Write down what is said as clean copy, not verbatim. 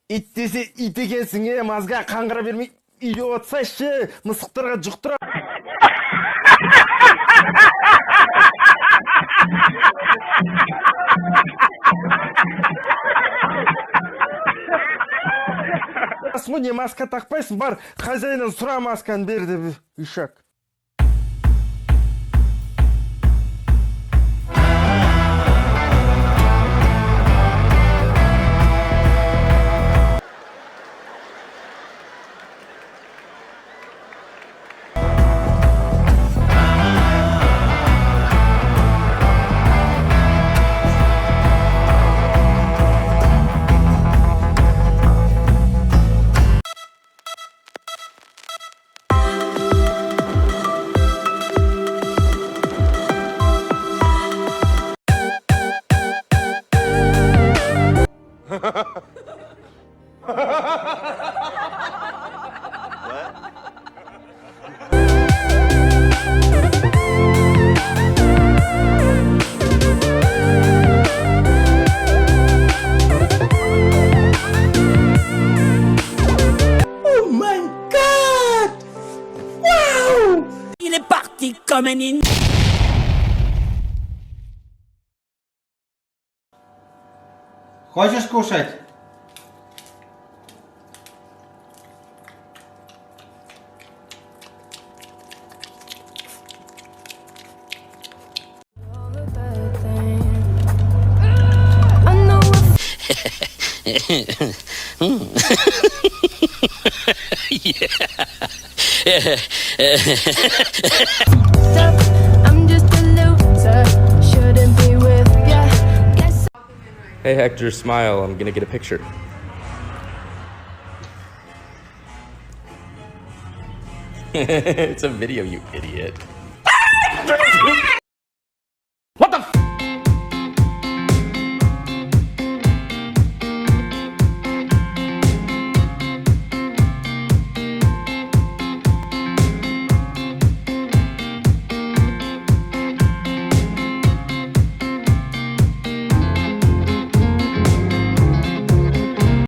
İt dese it ekensin ya, mazga kangıra vermey uyga otsa мысықтарға жұқтыра. Не маска takпайсың, бар хозяиннан сұра, масканы бер деп, ишак. Il est parti comme un ninja. Хочешь кушать? I'm just a loser, shouldn't be with ya. Guess Hey Hector, smile. I'm gonna get a picture. It's a video, you idiot.